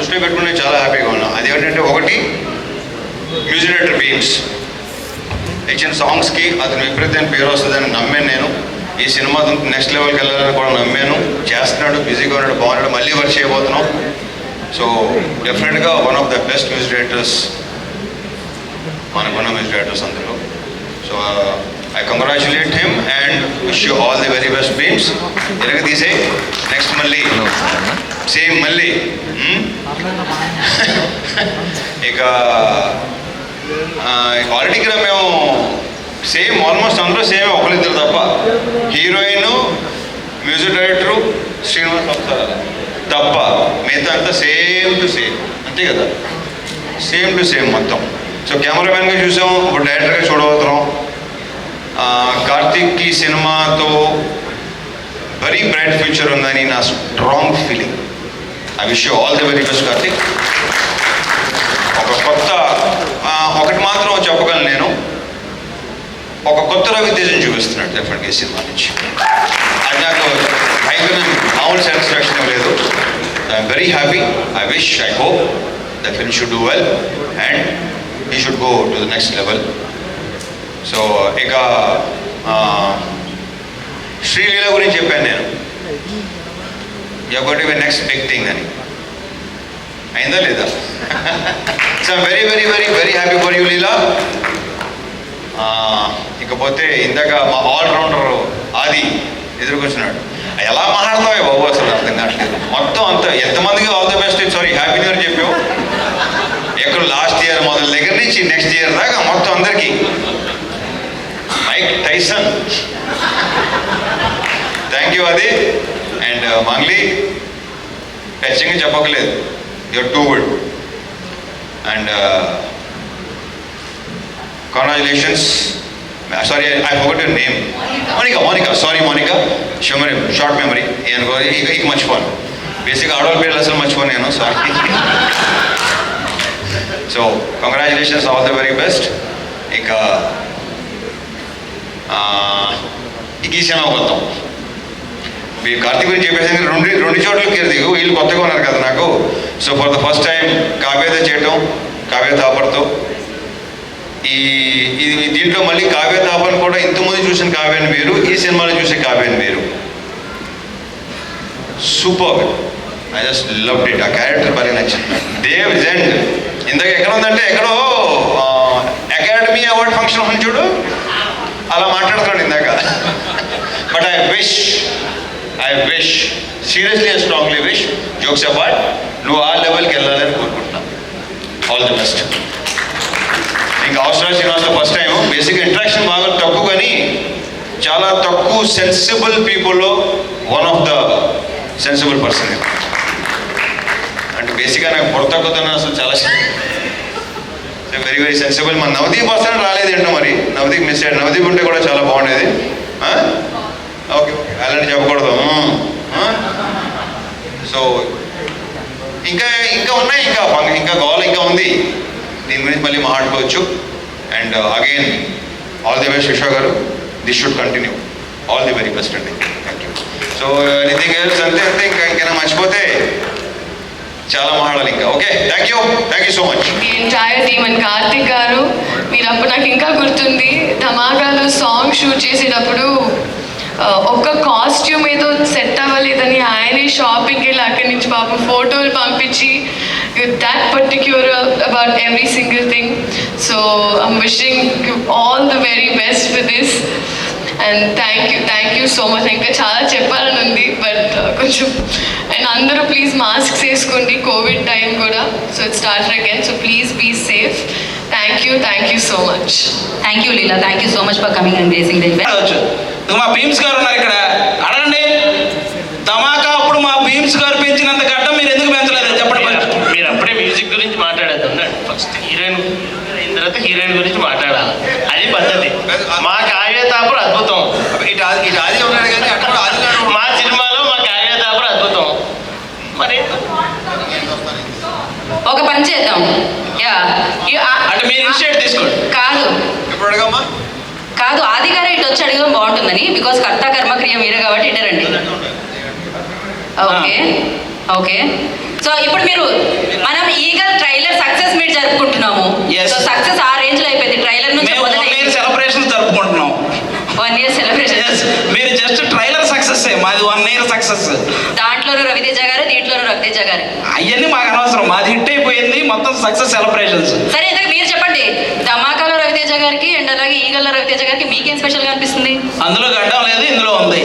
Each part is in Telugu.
దృష్టిలో పెట్టుకుని చాలా హ్యాపీగా ఉన్నాం. అది ఏంటంటే ఒకటి మ్యూజిక్ డైరెక్టర్ బీమ్స్ ఇచ్చిన సాంగ్స్కి అతను విపరీతమైన పేరు వస్తుందని నమ్మాను నేను. ఈ సినిమా నెక్స్ట్ లెవెల్కి వెళ్ళాలని కూడా నమ్మాను. చేస్తున్నాడు, బిజీగా ఉన్నాడు, బాగున్నాడు, మళ్ళీ వర్క్ చేయబోతున్నాం. సో డెఫినెట్గా one of the best music directors మనకున్న మ్యూజిక్ డైరెక్టర్స్ అందులో. So I congratulate him and wish you all the very best dreams. ఇరగ తీసే నెక్స్ట్ మళ్ళీ సేమ్ మళ్ళీ ఇక ఆల్రెడీగా మేము సేమ్ ఆల్మోస్ట్ అందరూ సేమ్ ఒకరిద్దరు తప్ప, హీరోయిన్ మ్యూజిక్ డైరెక్టరు శ్రీనివాస్ అవసరాల తప్ప మిగతా అంతా సేమ్ టు సేమ్, అంతే కదా, సేమ్ టు సేమ్ మొత్తం. సో కెమెరామెన్గా చూసాం, ఇప్పుడు డైరెక్టర్గా చూడబోతున్నాం. కార్తిక్కి సినిమాతో వెరీ బ్రైట్ ఫ్యూచర్ ఉందని నా strong feeling. I wish you all the very best Karthik. ఒకటి మాత్రం చెప్పగలను నేను, ఒక కొత్త రవితేజను చూపిస్తున్నాడు డెఫినెట్గా ఈ సినిమా నుంచి. అది నాకు భయంకర మామూలు సాటిస్ఫాక్షన్ ఇవ్వలేదు. I'm very happy. I wish, I hope the film should do well and he should go to the next level. So ఇక శ్రీలీల గురించి చెప్పాను నేను, you got to be next big thing అని. అయిందా లేదా? So very very very very happy for you Leela. ఇకపోతే ఇందాక మా ఆల్రౌండర్ ఆది ఎదురుకొచ్చినాడు. ఎలా మాట్లాడతావే బాబు, అసలు అర్థం కావట్లేదు. మొత్తం అంతా ఎంతమందికి all the best, sorry happy new year చెప్పావు. ఎక్కడ లాస్ట్ ఇయర్ మొదల దగ్గర నుంచి నెక్స్ట్ ఇయర్ దాకా మొత్తం అందరికీ. మైక్ టైసన్, థ్యాంక్ యూ అది. అండ్ మంగ్లీ టచ్చింగ్ చెప్పకలేదు, you're too good. And congratulations. Sorry, I forgot your name. Monica. Sorry, Monica. Short memory. Ik మర్చిపోను. బేసిక్గా ఆడవాళ్ళ పేర్లు అసలు మర్చిపోను నేను, sorry. So congratulations, all the very best. ఇక ఈ సినిమా కొత్తం కార్తీక్ గురించి చెప్పేసి రెండు చోట్ల కీర్తి వీళ్ళు కొత్తగా ఉన్నారు కదా నాకు. So for the first time కావ్యతో చేయటం, కావ్య తాపర్తో. దీంట్లో మళ్ళీ కావ్య తాపన్ కూడా ఇంతకుముందు చూసిన కావ్యాన్ని వేరు, ఈ సినిమాలో చూసే కావ్యాన్ని వేరు. Super, I just loved it. ఆ క్యారెక్టర్ బాగా నచ్చింది. దేవ్ జెండ్ ఇందాక ఎక్కడ ఉందంటే ఎక్కడో అకాడమీ అవార్డ్ ఫంక్షన్ ఉంది చూడు, అలా మాట్లాడుతున్నాడు ఇందాక. But I wish seriously I strongly wish, jokes apart, నువ్వు ఆ లెవెల్కి వెళ్ళాలని కోరుకుంటున్నా. All the best. ఇంకా అవసరం శ్రీనివాస్తో ఫస్ట్ టైం బేసిక్గా ఇంట్రాక్షన్ బాగా తక్కువ, కానీ చాలా తక్కువ సెన్సిబుల్ పీపుల్లో one of the sensible person. అంటే బేసిక్గా నాకు బుర్ర తక్కువతో అసలు చాలా వెరీ వెరీ సెన్సిబుల్. మన నవదీప్ పర్సన్ రాలేదు ఏంటో, మరి నవదీప్ మిస్ అయ్యాడు. నవదీప్ ఉంటే కూడా చాలా బాగుండేది. ఓకే, అలాంటి చెప్పకూడదు. సో ఇంకా ఉన్నాయి, ఇంకా గోల్ ఇంకా ఉంది, దీని గురించి మళ్ళీ మాట్లాడుకోవచ్చు. And again all the best Vishwa garu, this should continue. All the very best అండి. Thank you. So anything else అంతే ఇంకా మర్చిపోతే చాలా మాట్లాడాలి ఇంకా. Okay, thank you so much. Entire team and Karthik garu, మీరు అప్పుడు నాకు ఇంకా గుర్తుంది, ధమాకాలో సాంగ్ షూట్ చేసేటప్పుడు ఒక్క కాస్ట్యూమ్ ఏదో సెట్ అవ్వలేదని ఆయనే షాపింగ్కి వెళ్ళి అక్కడి నుంచి పాపం ఫోటోలు పంపించి that particular about every single thing. So I'm wishing you all the very best for this and thank you so much. ఇంకా చాలా చెప్పాలని ఉంది, బట్ కొంచెం అండ్ అందరూ ప్లీజ్ మాస్క్స్ వేసుకోండి, కోవిడ్ టైం కూడా. So it start again, so please be safe. Thank you so much. Thank you Leela, thank you so much for coming and gracing the event. మా భీమ్స్ గారు ఉన్నారు ఇక్కడ, అడగండి. ధమాకా అప్పుడు మా భీమ్స్ గారు పెంచినంత గడ్డం మీరు ఎందుకు పెంచలేదు చెప్పండి. మీరు అప్పుడే మ్యూజిక్ గురించి మాట్లాడేది ఉండండి. ఫస్ట్ హీరోయిన్ అయిన తర్వాత హీరోయిన్ గురించి మాట్లాడాలి, అది పద్ధతి. మా కావ్య తాపర్ అద్భుతం. మా సినిమాలో మా కావ్య తాపర్ అద్భుతం. మరి ఒక పని చేద్దాం, అంటే మీరు ఇనిషియేట్ తీసుకోండి. కాదు ఆది గారే ఇటు వచ్చి అడగడం బాగుంటుందని, బికాస్ కర్త కర్మ క్రియ మీరే కాబట్టి ఇటరండి. ఓకే సో ఇప్పుడు మీరు సక్సెస్. దాంట్లోనూ రవితేజ గారు, దీంట్లోనూ రవితేజ గారు. అవన్నీ మాకు అనవసరం, మాది హిట్ అయిపోయింది, మొత్తం సక్సెస్ సెలబ్రేషన్స్. సరే ఇంతకు మీరు చెప్పండి, ధమాకాలో రవితేజ గారికి అండ్ అలాగే ఈగల్లో రవితేజ గారికి మీకేం స్పెషల్గా అనిపిస్తుంది? అందులో గడ్డం లేదు, ఇందులో ఉంది.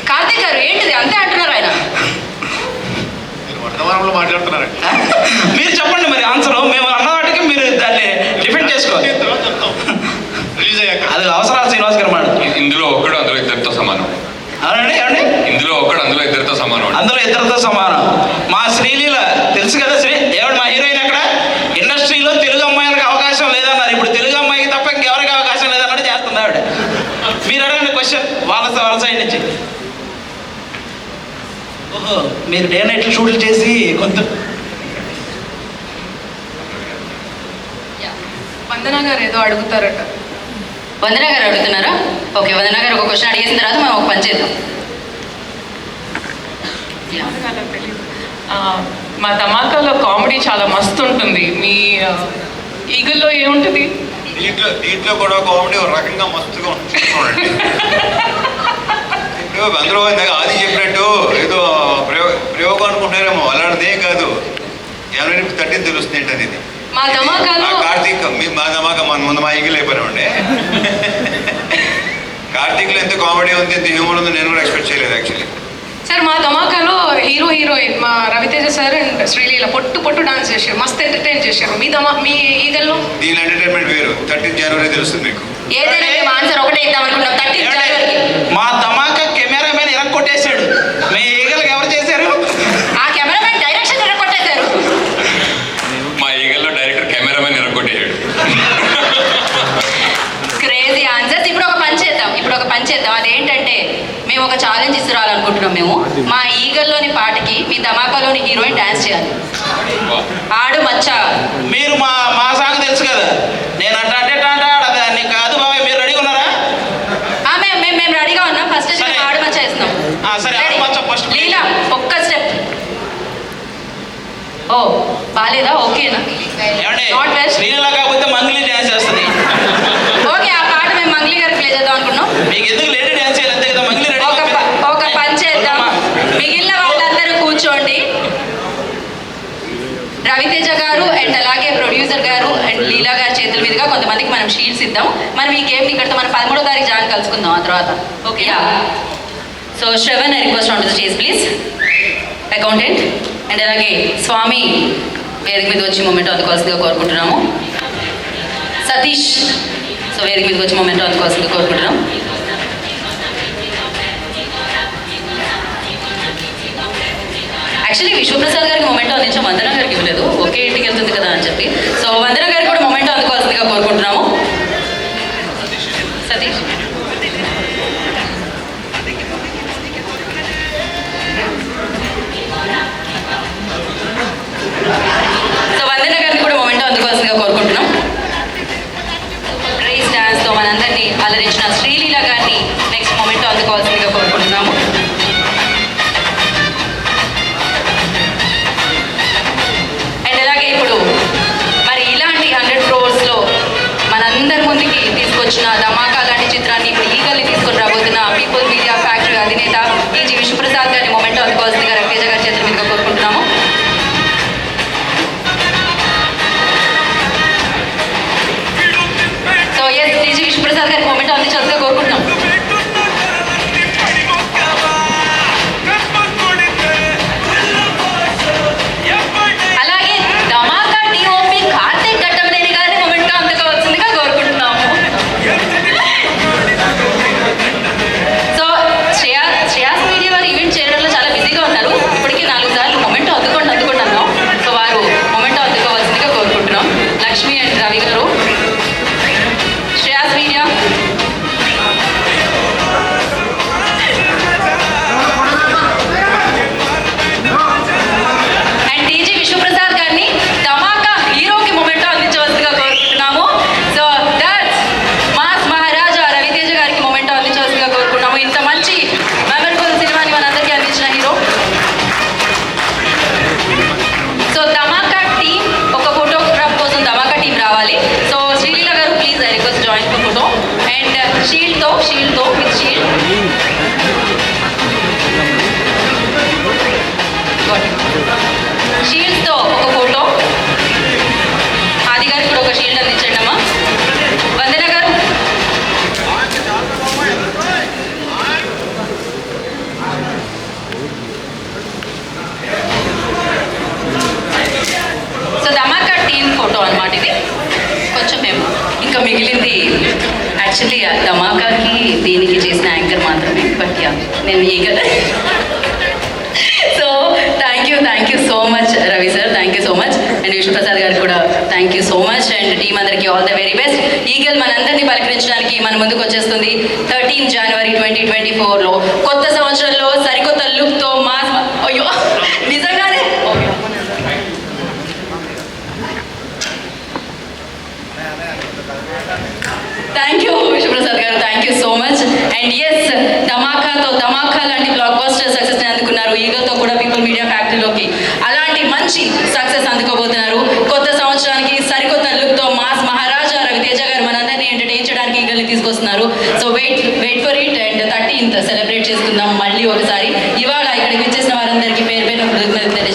కార్తీక్ గారు ఏంటిది అంతే అంటున్నారు ఆయన? వర్తమానంలో మాట్లాడుతున్నారండి. మీరు చెప్పండి మరి ఆన్సర్. మేము అన్న వాటికి మీరు దాన్ని డిఫెండ్ చేసుకోవాలి. రిలీజ్ అయ్యాక అది అవసరాలు శ్రీనివాస్ గారు మాట. ఇందులో ఒక్కడు అందులో ఇద్దరితో సమానం. అవునండి ఏమండి? ఇందులో ఒక్కడు అందులో ఇద్దరితో సమానం. అందులో ఇద్దరితో సమానం. మా శ్రీలీల తెలుసు కదా, ఏమండి మా హీరోయిన్ అక్కడ ఇండస్ట్రీలో తెలుగు అమ్మాయిలకు అవకాశం లేదన్నారు. ఇప్పుడు తెలుగు అమ్మాయికి తప్ప ఇంకెవరికి అవకాశం లేదన్నట్టు చేస్తుంది ఆవిడ. మీరు అడగండి క్వశ్చన్ వాళ్ళ సైడ్ నుంచి. ఓహో, మీరు డే నైట్ షూట్లు చేసి కొంత వందన గారు ఏదో అడుగుతారట. వందన గారు అడుగుతున్నారా? ఓకే, వందన గారు ఒక క్వశ్చన్ అడిగేసిన తర్వాత మనం ఒక పని చేద్దాం. మా ధమాకాలో కామెడీ చాలా మస్తు ఉంటుంది. మీ ఈగల్లో ఏముంటుంది? దీంట్లో కూడా కామెడీ ఒక రకంగా మస్తుగా ఉంటుంది. అందులో ఆది చెప్పినట్టు ఏదో ప్రయోగం అనుకుంటున్నారేమో, అలాంటిదే కాదు. ఎవరైనా తట్టింది తెలుస్తుంది ఏంటని. ఇది మా ధమాకాలో కార్తీక్ మా ధమాకా మన ముందు మా ఈగిల్ అయిపోయినామండి. కార్తీక్లో ఎంత కామెడీ ఉంది, ఎంత హ్యూమర్ ఉంది, నేను కూడా ఎక్స్పెక్ట్ చేయలేదు యాక్చువల్లీ. సార్ మా ధమాకాలో హీరోయిన్ మా రవితేజ సార్ అండ్ శ్రీలీల పొట్టు డాన్స్ చేశారు, మస్తు ఎంటర్టైన్ చేశారు. మీ ఈగల్లో దీని ఎంటర్టైన్మెంట్ వేరు. 13 జనవరి తెలుస్తుంది మీకు. ఏదైనా మేము ఆన్సర్ ఒకటే ఇద్దాం అనుకున్నాం. 13 జనవరికి మా ధమాకా కెమెరామెన్ ఇరగ కొట్టేశాడు. మీ ఈగలకు ఎవరు చేశారు? ఆ కెమెరామెన్ డైరెక్షన్ కొట్టేశారు. మా ఈగల్లో డైరెక్టర్ కెమెరామెన్ ఎరగొట్టేయాడు. Crazy answers. ఇప్పుడు ఒక పని చేద్దాం. అదేంటంటే మేము ఒక ఛాలెంజ్ ఇస్తున్నారనుకుంటున్నాం. మేము మా ఈగల్లోని పాటకి మీ ధమాకాలోని హీరోయిన్ డాన్స్ చేయాలి. ఆడు మచ్చా. మీరు మా సాంగ్ తెలుసు కదా, నేను అంటే దాన్ని కాదు బాబాయ్. మీరు రెడీగా ఉన్నారా? మేము రెడీగా ఉన్నాం. ఫస్ట్ సరే. ఆడు మచ్చా వేస్తున్నాం. సరే, ఆడు మచ్చా first. లీలా ఒక్క స్టెప్. ఓ బాలేదా? ఓకేనా? ఏమండి, నాట్ వెల్. శ్రీలీల కాకపోతే మంగ్లీ డ్యాన్స్ చేస్తుంది. ఓకే, ఆ పాట మేము మంగ్లీ గారికి ప్లే చేద్దాం అనుకున్నాం. మీకు ఎందుకు లేడీ డ్యాన్స్ చేయాలి అంతే కదా, మంగ్లీ రెడీ. ఒక పని చేద్దాం. మిగిలిన వాళ్ళందరూ కూర్చోండి. రవితేజ గారు అండ్ అలాగే ప్రొడ్యూసర్ గారు అండ్ లీలా గారి చేతుల మీదుగా కొంతమందికి మనం షీట్స్ ఇద్దాం. మనం ఈ గేమ్ని ఇక్కడితో మనం 13వ తారీఖు జాయిన్ కలుసుకుందాం ఆ తర్వాత. Okay, so Shravan I request on to the stage please. Accountant and అలాగే స్వామి వేదిక మీద వచ్చి మూమెంట్ అందుకోవాల్సిందిగా కోరుకుంటున్నాము. సతీష్ సో వేదిక మీదకి వచ్చి మూమెంట్ అందుకోవాల్సిందిగా కోరుకుంటున్నాం. యాక్చువల్లీ విశ్వప్రసాద్ గారికి మొమెంటో అందించాం, వందన గారికి ఇవ్వలేదు. ఒకే ఇంటికి వెళ్తుంది కదా అని చెప్పి. సో వందన గారికి కూడా మొమెంటో అందుకోవాల్సిందిగా కోరుకుంటున్నాము. సతీష్ సో వందన గారిని కూడా మొమెంటో అందుకోవాల్సిందిగా కోరుకుంటున్నాం. రేస్ డాన్స్తో మనందరినీ అలరించిన శ్రీలీల గారిని నెక్స్ట్ మొమెంటో అందుకోవాల్సిందిగా కోరుకుంటున్నాము. అండ్ అలాగే ఇప్పుడు మరి ఇలాంటి షీల్డ్స్తో ఒక ఫోటో. ఆది గారు కూడా ఒక షీల్డ్ అందించండి అమ్మా. వందన గారు. సో ధమాకా టీమ్ ఫోటో అన్నమాట ఇది. కొంచెం మేము ఇంకా మిగిలింది యాక్చువల్లీ ధమాకాకి దీనికి చేసిన యాంకర్ మాత్రమే. బట్ యా నేను Eagle. So thank you so much Ravi sir, thank you so much. And Vishnuprasad garu కూడా thank you so much. And team అందరికీ all the very best. Eagle మనందరినీ పలకరించడానికి మన ముందుకు వచ్చేస్తుంది 13 జనవరి 2024లో. కొత్త సంవత్సరంలో సరికొత్త లుక్తో మాస్. అయ్యో నిజంగానే thank you Vishnuprasad garu, thank you so much. And yes, Dhamaka లాంటి బ్లాక్ బస్టర్ సక్సెస్ అందుకున్నారు. ఈగల్తో కూడా పీపుల్ మీడియా ఫ్యాక్టరీలోకి అలాంటి మంచి సక్సెస్ అందుకోబోతున్నారు. కొత్త సంవత్సరానికి సరికొత్త లుక్తో మాస్ మహారాజా రవితేజ గారు మనందరినీ ఎంటర్టైన్ చేయడానికి ఈగల్ని తీసుకొస్తున్నారు. So wait for it. And 13th celebrate చేసుకుందాం మళ్ళీ ఒకసారి. ఇవాళ ఇక్కడికి వచ్చేసిన వారందరికీ పేరు పేరు కృతజ్ఞతలు తెలియజేస్తున్నాను.